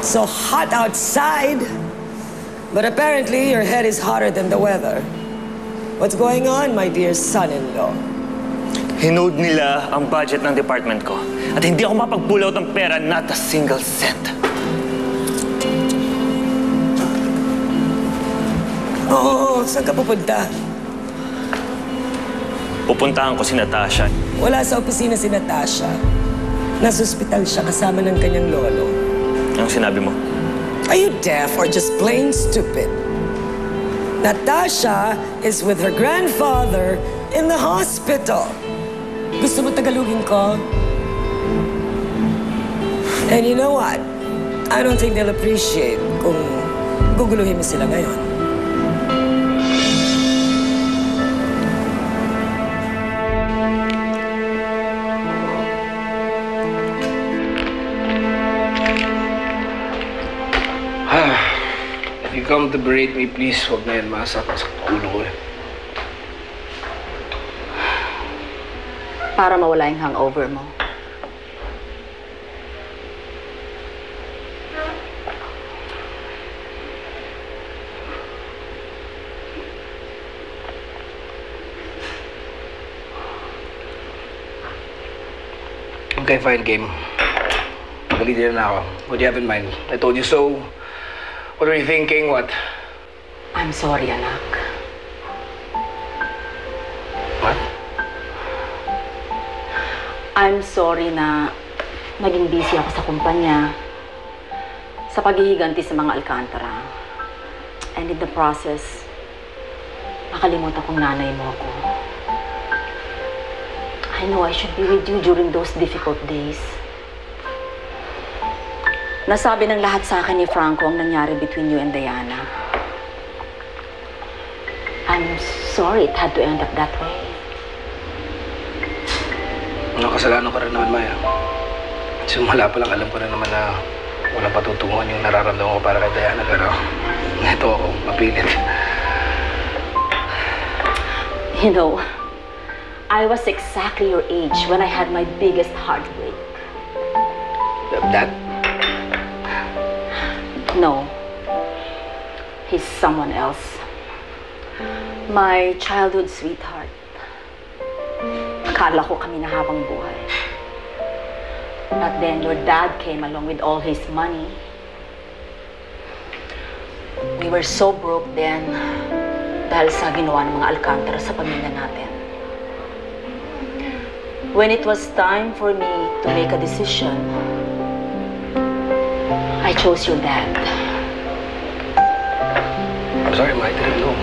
so hot outside. But apparently, your head is hotter than the weather. What's going on, my dear son-in-law? Hinold nila ang budget ng department ko. At hindi ako mapag-pull out ng pera, not a single cent. Oo, saan ka pupunta? Pupuntahan ko si Natasha. Wala sa opisina si Natasha. Nasa ospital siya kasama ng kanyang lolo. Anong sinabi mo? Are you deaf or just plain stupid? Natasha is with her grandfather in the hospital. Gusto mo tagalugin ko? And you know what? I don't think they'll appreciate kung guguluhin mo sila ngayon. If you come to berate me, please, huwag na yan masakit sa ulo ko eh. Para mawala yung hangover mo. Okay, fine, game. Pagalitin na ako. What do you have in mind? I told you so. What are you thinking? What? I'm sorry, anak. What? I'm sorry na naging busy ako sa kumpanya sa paghihiganti sa mga Alcantara. And in the process, nakalimutan kong nanay mo ako. I know I should be with you during those difficult days. Nasabi ng lahat sa akin ni Franco ang nangyari between you and Diana. I'm sorry it had to end up that way. Kasalanan ko rin naman, Maya. Simula pa lang alam ko rin naman na walang patutunguhan yung nararamdaman ko para kay Diana. Pero ito ako, mapilit. You know, I was exactly your age when I had my biggest heartbreak. That? No. He's someone else. My childhood sweetheart. Akala ko kami na habang buhay. But then your dad came along with all his money. We were so broke then dahil sa ginawa ng mga Alcantara sa pamilya natin. When it was time for me to make a decision, I chose your dad. I'm sorry, Ma, I didn't know.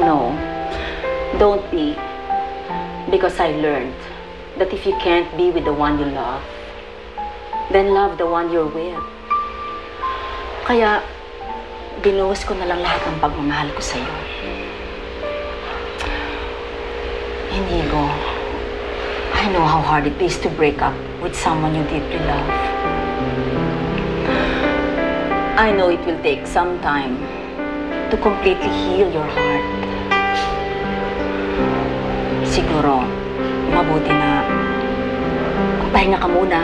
No, don't be. Because I learned that if you can't be with the one you love, then love the one you're with. Kaya, binuhos ko na lang lahat ng pagmamahal ko sa'yo. Inigo, I know how hard it is to break up with someone you deeply love. I know it will take some time to completely heal your heart. Siguro, mabuti na magpahinga ka muna.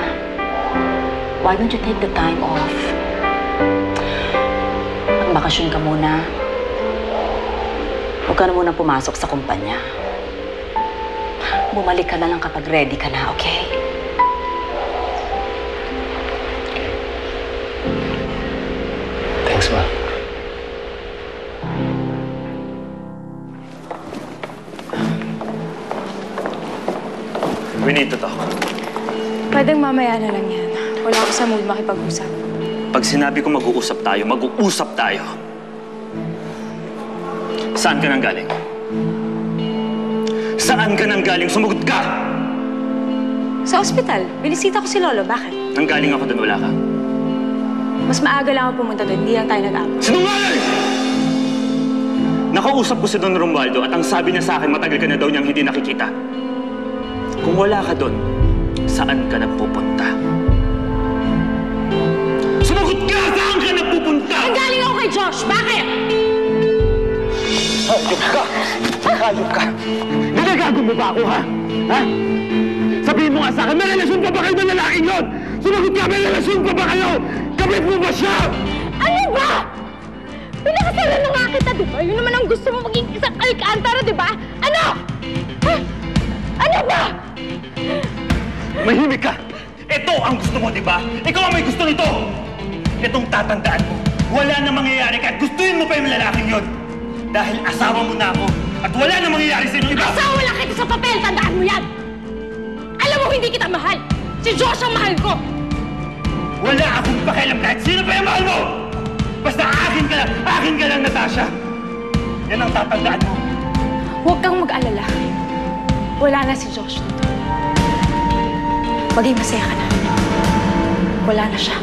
Why don't you take the time off? Magbakasyon ka muna. Huwag ka na muna pumasok sa kumpanya. Bumalik ka na lang kapag ready ka na, okay? Thanks, Ma. We need to talk. Pwedeng mamaya na lang yan. Wala ako sa mood makipag-usap. Pag sinabi ko mag-uusap tayo, mag-uusap tayo. Saan ka nang galing? Saan ka nang galing? Sumagot ka! Sa ospital. Binisita ko si Lolo. Bakit? Nang galing ako doon, wala ka. Mas maaga lang ako pumunta doon. Hindi lang tayo nag-away. Sinungaling! Nakausap ko si Don Romualdo at ang sabi niya sa akin, matagal ka na daw niyang hindi nakikita. Kung wala ka doon, saan ka nagpupunta? Sumagot ka! Saan ka nagpupunta? Nanggaling ako kay Josh! Bakit? Hayop ka! Hayop ka! Ginagago mo ba ako, ha? Ha? Sabihin mo nga sa akin, may relasyon pa ba kayo ng lalaking yun? Sumagot ka, may relasyon pa ba kayo? Kabit mo ba siya? Ano ba? Pinakasalan na nga kita, di ba? Yun naman ang gusto mo maging isang alkantara, di ba? Ano? Ha? Ano ba? Mahimik ka! Ito ang gusto mo, di ba? Ikaw ang may gusto nito! Itong tatandaan mo, wala na mangyayari kahit gustuin mo pa yung lalaking yun. Dahil asawa mo na ako at wala na mangyayari sa inyo iba. Asawa lang kita sa papel, tandaan mo yan! Alam mo, hindi kita mahal. Si Josh ang mahal ko. Wala akong pakialam kahit sino pa yung mahal mo! Basta akin ka lang, Natasha! Yan ang tatandaan mo. Huwag kang mag-alala. Wala na si Josh dito. Maging masaya ka na. Wala na siya.